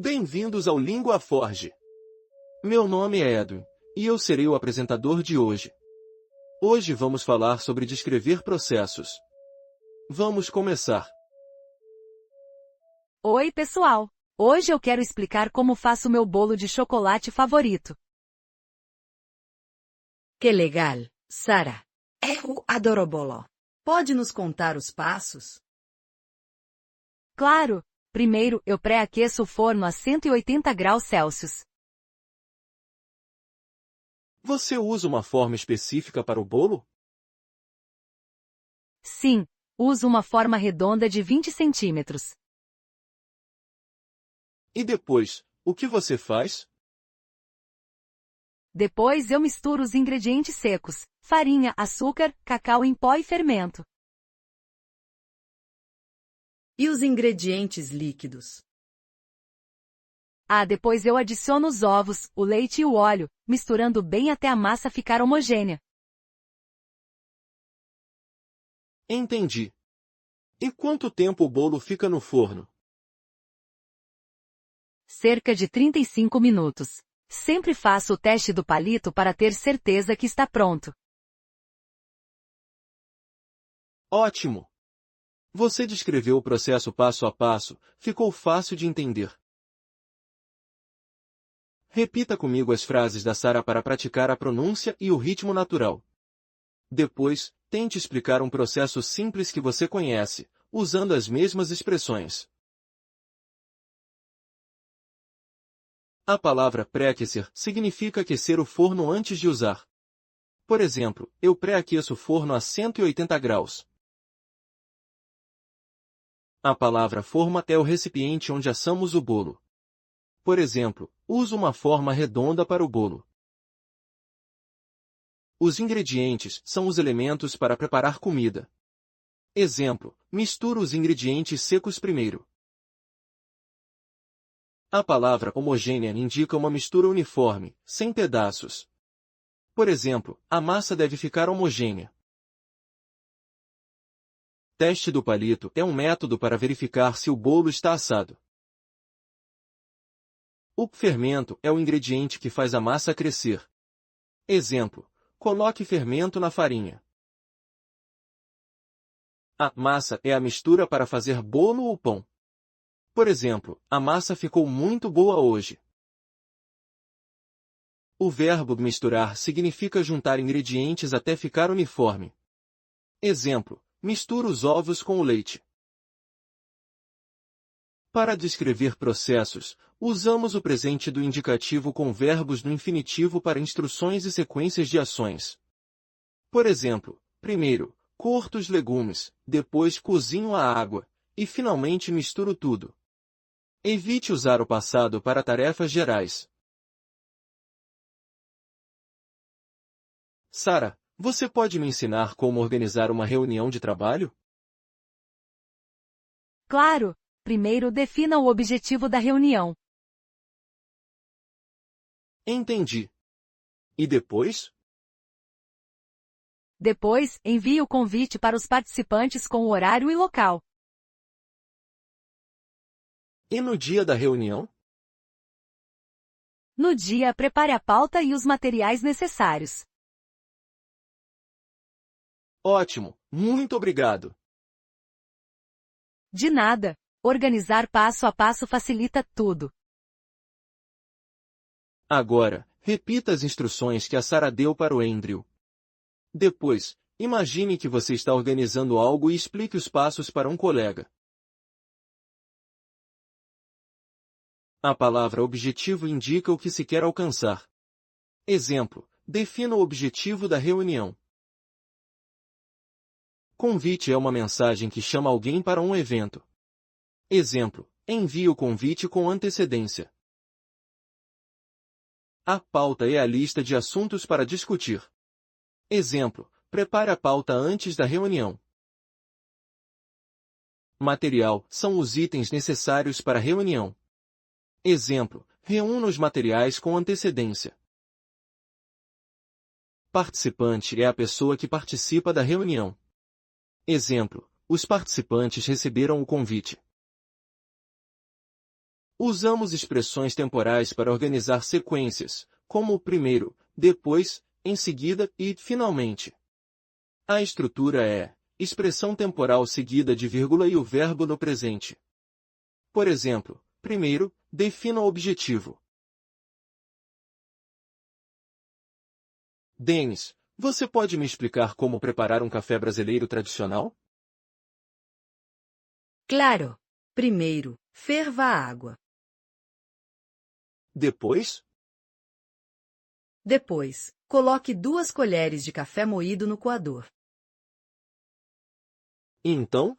Bem-vindos ao Língua Forge. Meu nome é Edwin, e eu serei o apresentador de hoje. Hoje vamos falar sobre descrever processos. Vamos começar. Oi, pessoal! Hoje eu quero explicar como faço meu bolo de chocolate favorito. Que legal, Sara! Eu adoro bolo. Pode nos contar os passos? Claro! Primeiro, eu pré-aqueço o forno a 180 graus Celsius. Você usa uma forma específica para o bolo? Sim, uso uma forma redonda de 20 centímetros. E depois, o que você faz? Depois eu misturo os ingredientes secos, farinha, açúcar, cacau em pó e fermento. E os ingredientes líquidos? Depois eu adiciono os ovos, o leite e o óleo, misturando bem até a massa ficar homogênea. Entendi. E quanto tempo o bolo fica no forno? Cerca de 35 minutos. Sempre faço o teste do palito para ter certeza que está pronto. Ótimo! Você descreveu o processo passo a passo, ficou fácil de entender. Repita comigo as frases da Sara para praticar a pronúncia e o ritmo natural. Depois, tente explicar um processo simples que você conhece, usando as mesmas expressões. A palavra pré-aquecer significa aquecer o forno antes de usar. Por exemplo, eu pré-aqueço o forno a 180 graus. A palavra forma é o recipiente onde assamos o bolo. Por exemplo, uso uma forma redonda para o bolo. Os ingredientes são os elementos para preparar comida. Exemplo, misturo os ingredientes secos primeiro. A palavra homogênea indica uma mistura uniforme, sem pedaços. Por exemplo, a massa deve ficar homogênea. Teste do palito é um método para verificar se o bolo está assado. O fermento é o ingrediente que faz a massa crescer. Exemplo, coloque fermento na farinha. A massa é a mistura para fazer bolo ou pão. Por exemplo, a massa ficou muito boa hoje. O verbo misturar significa juntar ingredientes até ficar uniforme. Exemplo, mistura os ovos com o leite. Para descrever processos, usamos o presente do indicativo com verbos no infinitivo para instruções e sequências de ações. Por exemplo, primeiro, corto os legumes, depois cozinho a água, e finalmente misturo tudo. Evite usar o passado para tarefas gerais. Sara, você pode me ensinar como organizar uma reunião de trabalho? Claro! Primeiro defina o objetivo da reunião. Entendi. E depois? Depois, envie o convite para os participantes com o horário e local. E no dia da reunião? No dia, prepare a pauta e os materiais necessários. Ótimo, muito obrigado. De nada. Organizar passo a passo facilita tudo. Agora, repita as instruções que a Sara deu para o Andrew. Depois, imagine que você está organizando algo e explique os passos para um colega. A palavra objetivo indica o que se quer alcançar. Exemplo, defina o objetivo da reunião. Convite é uma mensagem que chama alguém para um evento. Exemplo, envie o convite com antecedência. A pauta é a lista de assuntos para discutir. Exemplo, prepare a pauta antes da reunião. Material são os itens necessários para a reunião. Exemplo, reúna os materiais com antecedência. Participante é a pessoa que participa da reunião. Exemplo, os participantes receberam o convite. Usamos expressões temporais para organizar sequências, como primeiro, depois, em seguida e finalmente. A estrutura é expressão temporal seguida de vírgula e o verbo no presente. Por exemplo, primeiro, defina o objetivo. Denis, você pode me explicar como preparar um café brasileiro tradicional? Claro! Primeiro, ferva a água. Depois? Depois, coloque 2 colheres de café moído no coador. E então?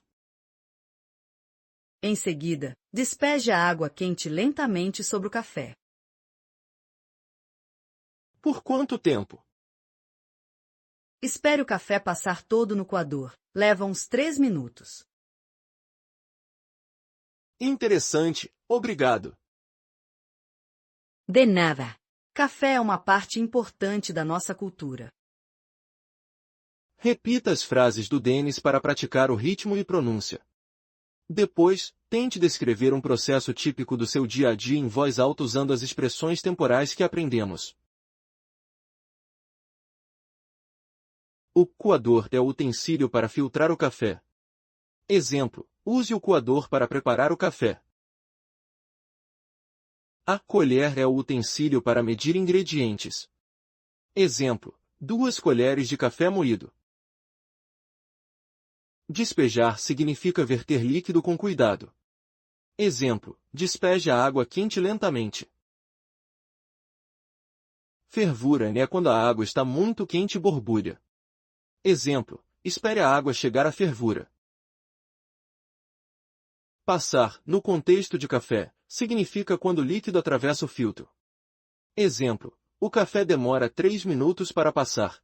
Em seguida, despeje a água quente lentamente sobre o café. Por quanto tempo? Espere o café passar todo no coador. Leva uns 3 minutos. Interessante, obrigado. De nada. Café é uma parte importante da nossa cultura. Repita as frases do Denis para praticar o ritmo e pronúncia. Depois, tente descrever um processo típico do seu dia a dia em voz alta usando as expressões temporais que aprendemos. O coador é o utensílio para filtrar o café. Exemplo: use o coador para preparar o café. A colher é o utensílio para medir ingredientes. Exemplo: 2 colheres de café moído. Despejar significa verter líquido com cuidado. Exemplo: despeje a água quente lentamente. Fervura é quando a água está muito quente e borbulha. Exemplo: espere a água chegar à fervura. Passar, no contexto de café, significa quando o líquido atravessa o filtro. Exemplo: o café demora 3 minutos para passar.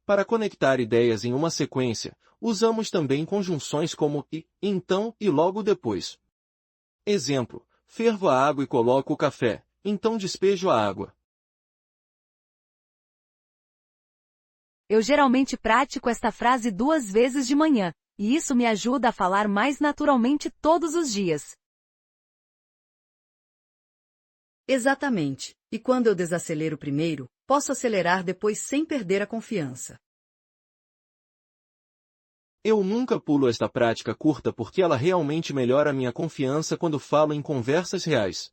Para conectar ideias em uma sequência, usamos também conjunções como e, então e logo depois. Exemplo: fervo a água e coloco o café, então despejo a água. Eu geralmente pratico esta frase 2 vezes de manhã, e isso me ajuda a falar mais naturalmente todos os dias. Exatamente. E quando eu desacelero primeiro, posso acelerar depois sem perder a confiança. Eu nunca pulo esta prática curta porque ela realmente melhora minha confiança quando falo em conversas reais.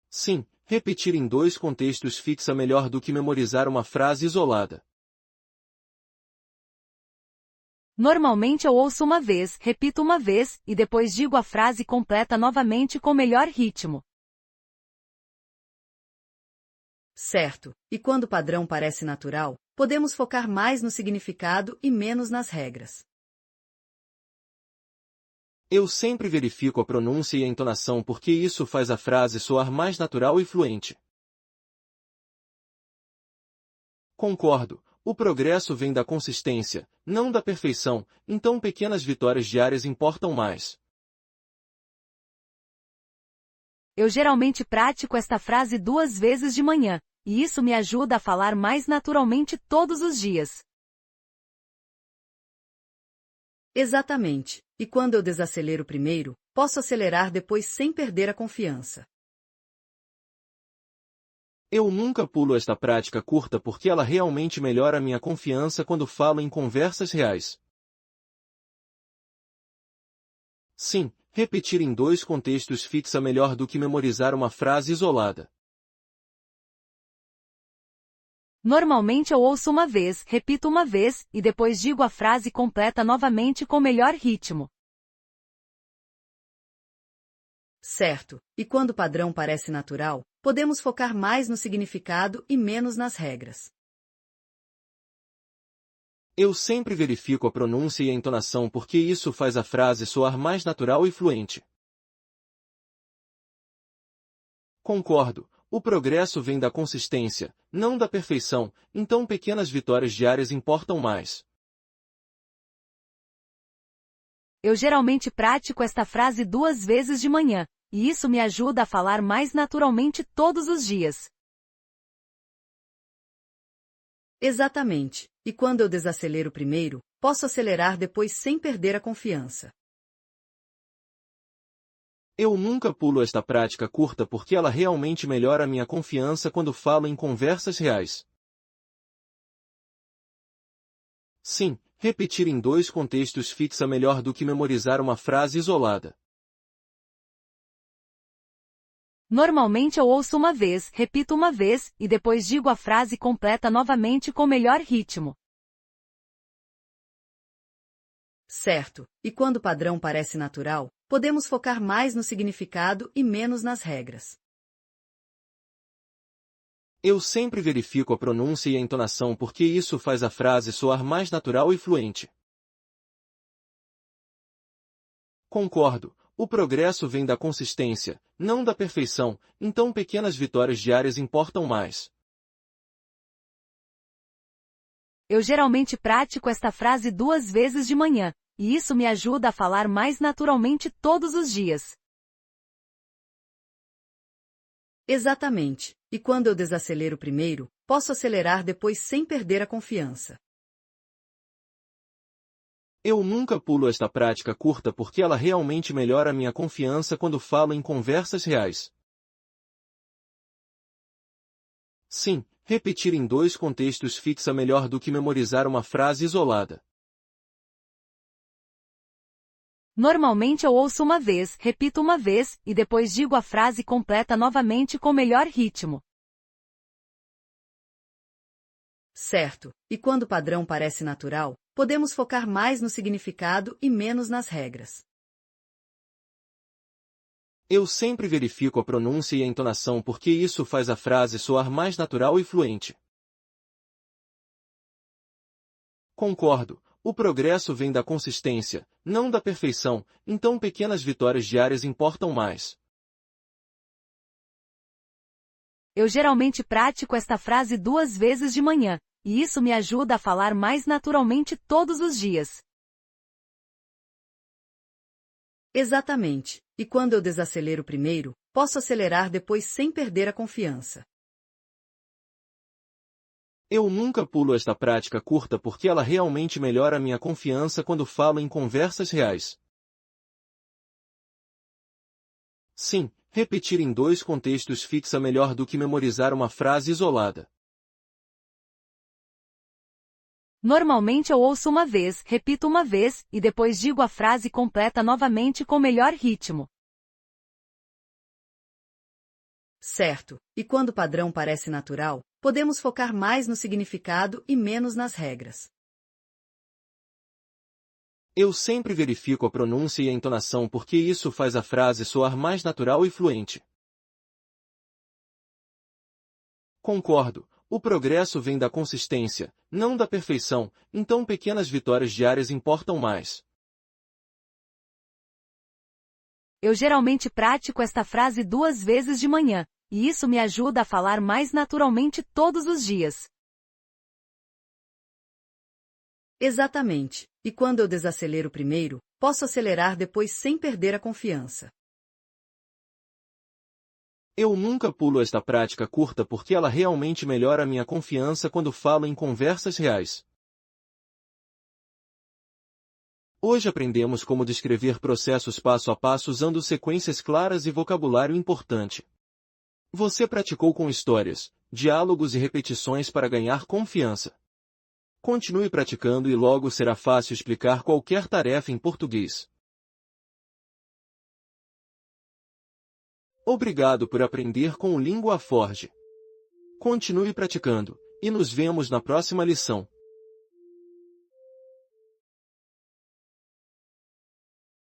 Sim, repetir em 2 contextos fixa melhor do que memorizar uma frase isolada. Normalmente eu ouço uma vez, repito uma vez, e depois digo a frase completa novamente com melhor ritmo. Certo. E quando o padrão parece natural, podemos focar mais no significado e menos nas regras. Eu sempre verifico a pronúncia e a entonação porque isso faz a frase soar mais natural e fluente. Concordo. O progresso vem da consistência, não da perfeição, então pequenas vitórias diárias importam mais. Eu geralmente pratico esta frase 2 vezes de manhã, e isso me ajuda a falar mais naturalmente todos os dias. Exatamente. E quando eu desacelero primeiro, posso acelerar depois sem perder a confiança. Eu nunca pulo esta prática curta porque ela realmente melhora minha confiança quando falo em conversas reais. Sim, repetir em 2 contextos fixa melhor do que memorizar uma frase isolada. Normalmente eu ouço uma vez, repito uma vez, e depois digo a frase completa novamente com melhor ritmo. Certo. E quando o padrão parece natural, podemos focar mais no significado e menos nas regras. Eu sempre verifico a pronúncia e a entonação porque isso faz a frase soar mais natural e fluente. Concordo. O progresso vem da consistência, não da perfeição, então pequenas vitórias diárias importam mais. Eu geralmente pratico esta frase 2 vezes de manhã, e isso me ajuda a falar mais naturalmente todos os dias. Exatamente. E quando eu desacelero primeiro, posso acelerar depois sem perder a confiança. Eu nunca pulo esta prática curta porque ela realmente melhora a minha confiança quando falo em conversas reais. Sim, repetir em dois contextos fixa melhor do que memorizar uma frase isolada. Normalmente eu ouço uma vez, repito uma vez, e depois digo a frase completa novamente com melhor ritmo. Certo, e quando o padrão parece natural, podemos focar mais no significado e menos nas regras. Eu sempre verifico a pronúncia e a entonação porque isso faz a frase soar mais natural e fluente. Concordo, o progresso vem da consistência, não da perfeição, então pequenas vitórias diárias importam mais. Eu geralmente pratico esta frase 2 vezes de manhã, e isso me ajuda a falar mais naturalmente todos os dias. Exatamente, e quando eu desacelero primeiro, posso acelerar depois sem perder a confiança. Eu nunca pulo esta prática curta porque ela realmente melhora a minha confiança quando falo em conversas reais. Sim, repetir em dois contextos fixa melhor do que memorizar uma frase isolada. Normalmente eu ouço uma vez, repito uma vez, e depois digo a frase completa novamente com melhor ritmo. Certo, e quando o padrão parece natural, podemos focar mais no significado e menos nas regras. Eu sempre verifico a pronúncia e a entonação porque isso faz a frase soar mais natural e fluente. Concordo, o progresso vem da consistência, não da perfeição, então pequenas vitórias diárias importam mais. Eu geralmente pratico esta frase 2 vezes de manhã, e isso me ajuda a falar mais naturalmente todos os dias. Exatamente, e quando eu desacelero primeiro, posso acelerar depois sem perder a confiança. Eu nunca pulo esta prática curta porque ela realmente melhora a minha confiança quando falo em conversas reais. Sim, repetir em dois contextos fixa melhor do que memorizar uma frase isolada. Normalmente eu ouço uma vez, repito uma vez, e depois digo a frase completa novamente com melhor ritmo. Certo, e quando o padrão parece natural, podemos focar mais no significado e menos nas regras. Eu sempre verifico a pronúncia e a entonação porque isso faz a frase soar mais natural e fluente. Concordo, o progresso vem da consistência, não da perfeição, então pequenas vitórias diárias importam mais. Eu geralmente pratico esta frase 2 vezes de manhã, e isso me ajuda a falar mais naturalmente todos os dias. Exatamente, e quando eu desacelero primeiro, posso acelerar depois sem perder a confiança. Eu nunca pulo esta prática curta porque ela realmente melhora a minha confiança quando falo em conversas reais. Hoje aprendemos como descrever processos passo a passo usando sequências claras e vocabulário importante. Você praticou com histórias, diálogos e repetições para ganhar confiança. Continue praticando e logo será fácil explicar qualquer tarefa em português. Obrigado por aprender com o Língua Forge. Continue praticando, e nos vemos na próxima lição.